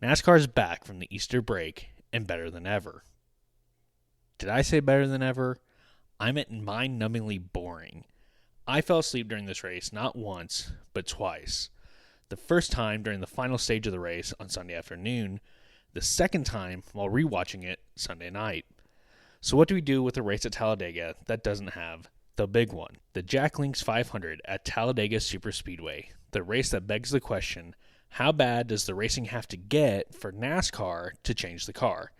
NASCAR is back from the Easter break and better than ever. Did I say better than ever? I meant mind-numbingly boring. I fell asleep during this race not once, but twice. The first time during the final stage of the race on Sunday afternoon, the second time while rewatching it Sunday night. So what do we do with a race at Talladega that doesn't have the big one? The Jack Links 500 at Talladega Superspeedway, the race that begs the question, how bad does the racing have to get for NASCAR to change the car?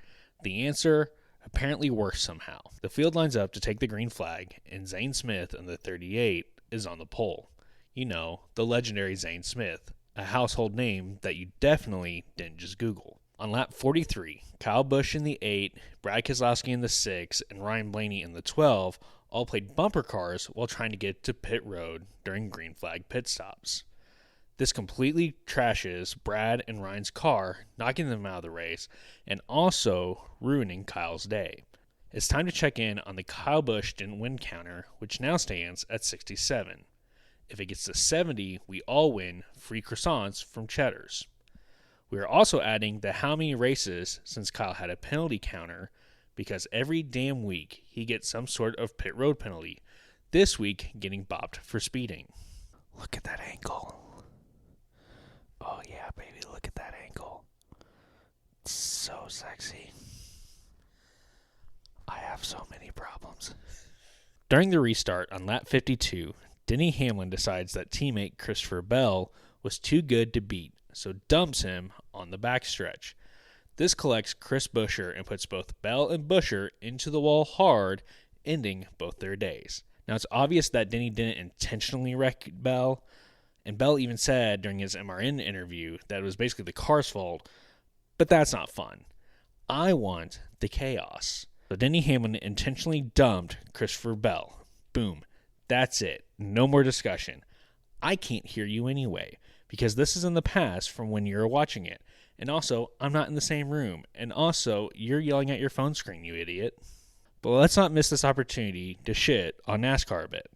The answer, apparently worse somehow. The field lines up to take the green flag, and Zane Smith in the 38 is on the pole. You know, the legendary Zane Smith, a household name that you definitely didn't just Google. On lap 43, Kyle Busch in the 8, Brad Keselowski in the 6, and Ryan Blaney in the 12 all played bumper cars while trying to get to pit road during green flag pit stops. This completely trashes Brad and Ryan's car, knocking them out of the race, and also ruining Kyle's day. It's time to check in on the Kyle Busch didn't win counter, which now stands at 67. If it gets to 70, we all win free croissants from Cheddar's. We are also adding the how many races since Kyle had a penalty counter, because every damn week he gets some sort of pit road penalty, this week getting bopped for speeding. Look at that ankle. Oh yeah, baby, look at that ankle. It's so sexy. I have so many problems. During the restart on lap 52, Denny Hamlin decides that teammate Christopher Bell was too good to beat, so dumps him on the backstretch. This collects Chris Buescher and puts both Bell and Buescher into the wall hard, ending both their days. Now it's obvious that Denny didn't intentionally wreck Bell, and Bell even said during his MRN interview that it was basically the car's fault, but that's not fun. I want the chaos. So Denny Hamlin intentionally dumped Christopher Bell. Boom. That's it. No more discussion. I can't hear you anyway, because this is in the past from when you were watching it. And also, I'm not in the same room. And also, you're yelling at your phone screen, you idiot. But let's not miss this opportunity to shit on NASCAR a bit.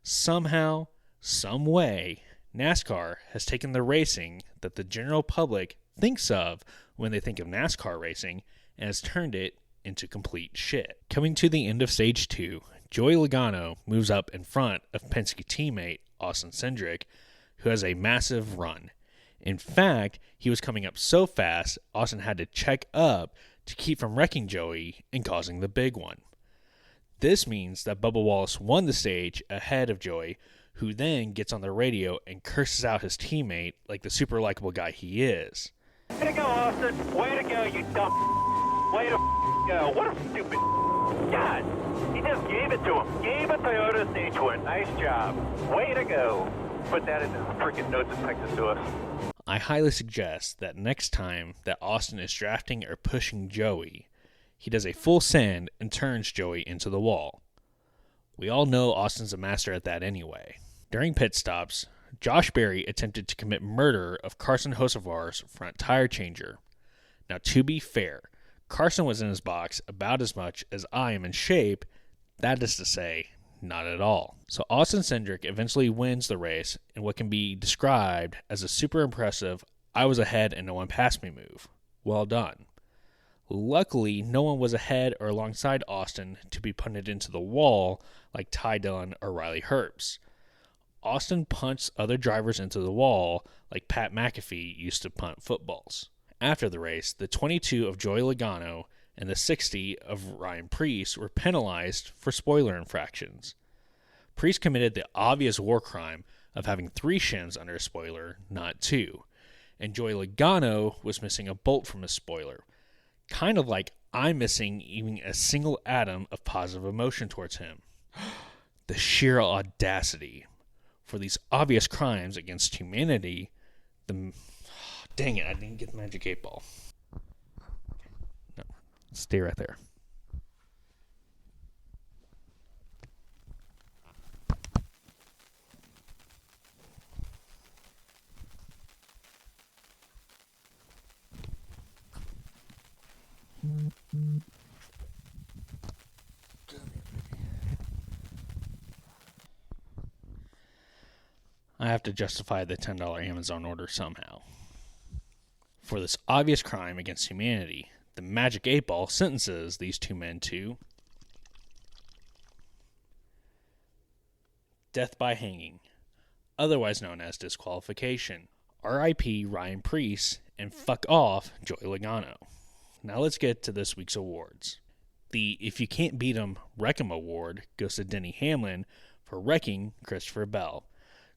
Somehow, some way, NASCAR has taken the racing that the general public thinks of when they think of NASCAR racing and has turned it into complete shit. Coming to the end of Stage 2, Joey Logano moves up in front of Penske teammate Austin Cindric, who has a massive run. In fact, he was coming up so fast, Austin had to check up to keep from wrecking Joey and causing the big one. This means that Bubba Wallace won the stage ahead of Joey, who then gets on the radio and curses out his teammate like the super likable guy he is. Way to go, Austin. Way to go, you dumb. Way to go. What a stupid God. He just gave it to him. Gave a Toyota stage win. Nice job. Way to go. Put that in the freaking notes and text it to us. I highly suggest that next time that Austin is drafting or pushing Joey, he does a full send and turns Joey into the wall. We all know Austin's a master at that anyway. During pit stops, Josh Berry attempted to commit murder of Carson Hocevar's front tire changer. Now, to be fair, Carson was in his box about as much as I am in shape, that is to say, not at all. So Austin Cindric eventually wins the race in what can be described as a super impressive I was ahead and no one passed me move. Well done. Luckily, no one was ahead or alongside Austin to be punted into the wall like Ty Dillon or Riley Herbst. Austin punts other drivers into the wall like Pat McAfee used to punt footballs. After the race, the 22 of Joey Logano and the 60 of Ryan Preece were penalized for spoiler infractions. Preece committed the obvious war crime of having 3 shims under a spoiler, not 2, and Joey Logano was missing a bolt from his spoiler, kind of like I'm missing even a single atom of positive emotion towards him. The sheer audacity for these obvious crimes against humanity. Dang it, I didn't get the magic 8 ball. No, stay right there. I have to justify the $10 Amazon order somehow. For this obvious crime against humanity, the Magic 8 Ball sentences these two men to death by hanging, otherwise known as disqualification. R.I.P. Ryan Preece and fuck off Joey Logano. Now let's get to this week's awards. The If You Can't Beat 'Em, Wreck 'Em award goes to Denny Hamlin for wrecking Christopher Bell.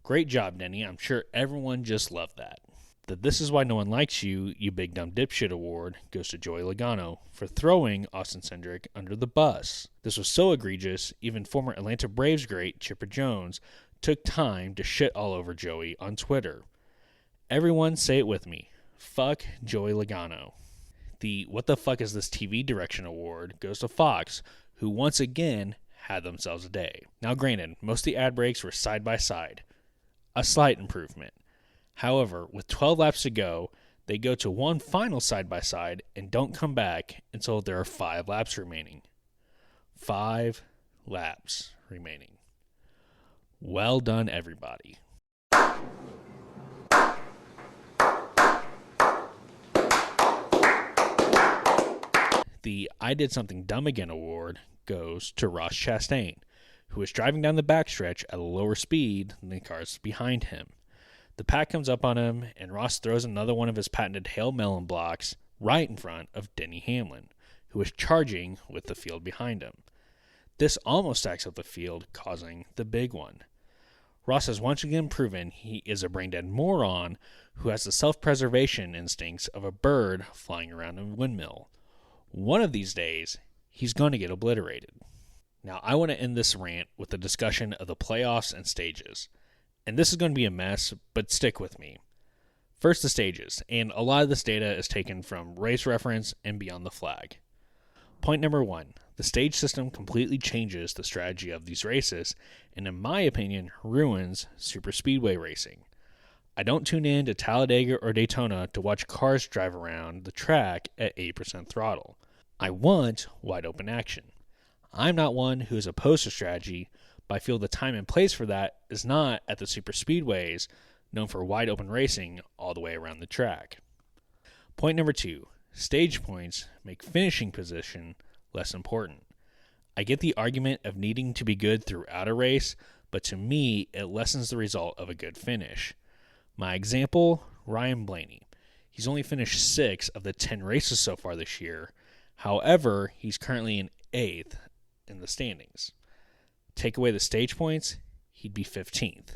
Great job, Denny. I'm sure everyone just loved that. The This Is Why No One Likes You, You Big Dumb Dipshit award goes to Joey Logano for throwing Austin Cindric under the bus. This was so egregious, even former Atlanta Braves great Chipper Jones took time to shit all over Joey on Twitter. Everyone say it with me. Fuck Joey Logano. The What the Fuck Is This TV Direction award goes to Fox, who once again had themselves a day. Now granted, most of the ad breaks were side by side. A slight improvement. However, with 12 laps to go, they go to one final side by side and don't come back until there are 5 laps remaining. 5 laps remaining. Well done, everybody. The I Did Something Dumb Again award goes to Ross Chastain, who was driving down the backstretch at a lower speed than the cars behind him. The pack comes up on him, and Ross throws another one of his patented Hail Melon blocks right in front of Denny Hamlin, who was charging with the field behind him. This almost stacks up the field, causing the big one. Ross has once again proven he is a brain-dead moron who has the self-preservation instincts of a bird flying around a windmill. One of these days, he's going to get obliterated. Now, I want to end this rant with a discussion of the playoffs and stages. And this is going to be a mess, but stick with me. First, the stages, and a lot of this data is taken from Race Reference and Beyond the Flag. Point number 1, the stage system completely changes the strategy of these races, and in my opinion, ruins superspeedway racing. I don't tune in to Talladega or Daytona to watch cars drive around the track at 8% throttle. I want wide open action. I'm not one who is opposed to strategy, but I feel the time and place for that is not at the superspeedways known for wide open racing all the way around the track. Point number 2, stage points make finishing position less important. I get the argument of needing to be good throughout a race, but to me, it lessens the result of a good finish. My example, Ryan Blaney. He's only finished 6 of the 10 races so far this year. However, he's currently in 8th in the standings. Take away the stage points, he'd be 15th.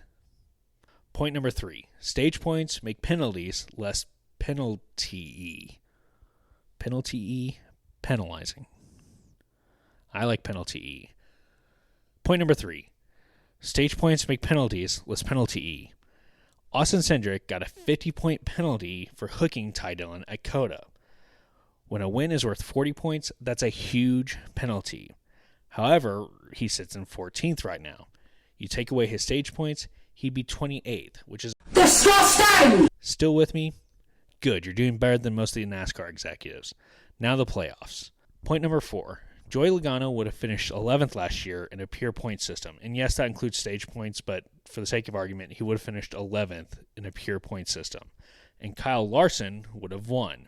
Point number 3, stage points make penalties less penalizing. I like penalty-y. Point number 3, stage points make penalties less penalty-y. Austin Cindric got a 50-point penalty for hooking Ty Dillon at Coda. When a win is worth 40 points, that's a huge penalty. However, he sits in 14th right now. You take away his stage points, he'd be 28th, which is disgusting! Still with me? Good, you're doing better than most of the NASCAR executives. Now the playoffs. Point number 4. Joey Logano would have finished 11th last year in a pure point system. And yes, that includes stage points, but for the sake of argument, he would have finished 11th in a pure point system. And Kyle Larson would have won.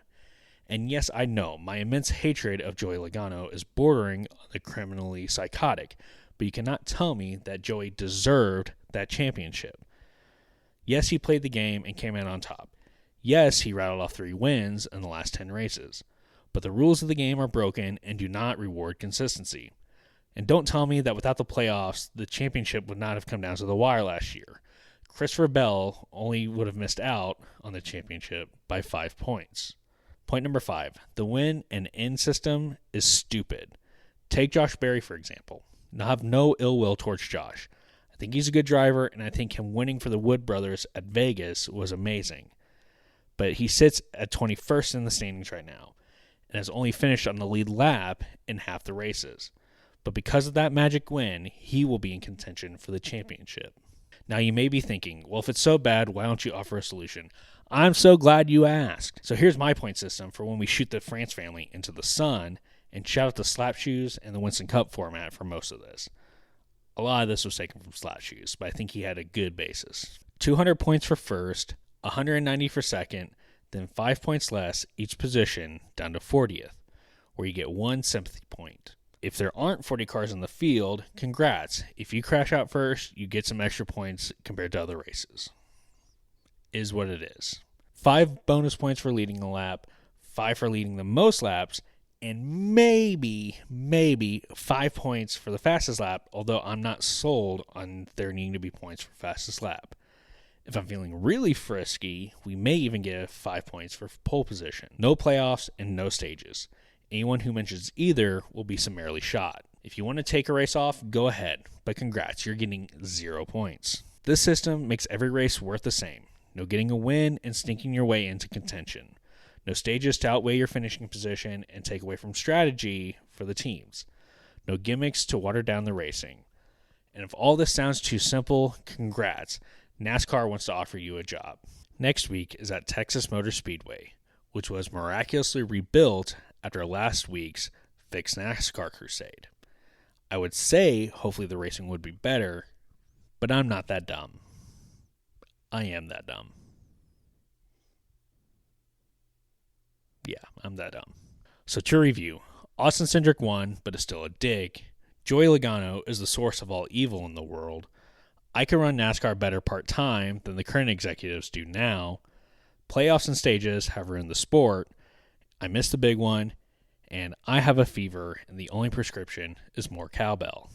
And yes, I know, my immense hatred of Joey Logano is bordering on the criminally psychotic, but you cannot tell me that Joey deserved that championship. Yes, he played the game and came out on top. Yes, he rattled off 3 wins in the last 10 races. But the rules of the game are broken and do not reward consistency. And don't tell me that without the playoffs, the championship would not have come down to the wire last year. Christopher Bell only would have missed out on the championship by 5 points. Point number 5. The win and end system is stupid. Take Josh Berry, for example. Now, I have no ill will towards Josh. I think he's a good driver, and I think him winning for the Wood brothers at Vegas was amazing. But he sits at 21st in the standings right now, and has only finished on the lead lap in half the races. But because of that magic win, he will be in contention for the championship. Now, you may be thinking, well, if it's so bad, why don't you offer a solution? I'm so glad you asked. So here's my point system for when we shoot the France family into the sun, and shout out the Slap Shoes and the Winston Cup format for most of this. A lot of this was taken from Slap Shoes, but I think he had a good basis. 200 points for first, 190 for second, then 5 points less each position down to 40th, where you get 1 sympathy point. If there aren't 40 cars in the field, congrats. If you crash out first, you get some extra points compared to other races. Is what it is. 5 bonus points for leading a lap, 5 for leading the most laps, and maybe 5 points for the fastest lap, although I'm not sold on there needing to be points for fastest lap. If I'm feeling really frisky, we may even give 5 points for pole position. No playoffs and no stages. Anyone who mentions either will be summarily shot. If you want to take a race off, go ahead, but congrats, you're getting 0 points. This system makes every race worth the same. No getting a win and sneaking your way into contention. No stages to outweigh your finishing position and take away from strategy for the teams. No gimmicks to water down the racing. And if all this sounds too simple, congrats. NASCAR wants to offer you a job. Next week is at Texas Motor Speedway, which was miraculously rebuilt after last week's Fix NASCAR crusade. I would say hopefully the racing would be better, but I'm not that dumb. I am that dumb. Yeah, I'm that dumb. So to review, Austin Cindric won, but is still a dick. Joey Logano is the source of all evil in the world. I can run NASCAR better part-time than the current executives do now. Playoffs and stages have ruined the sport. I missed the big one, and I have a fever, and the only prescription is more cowbell.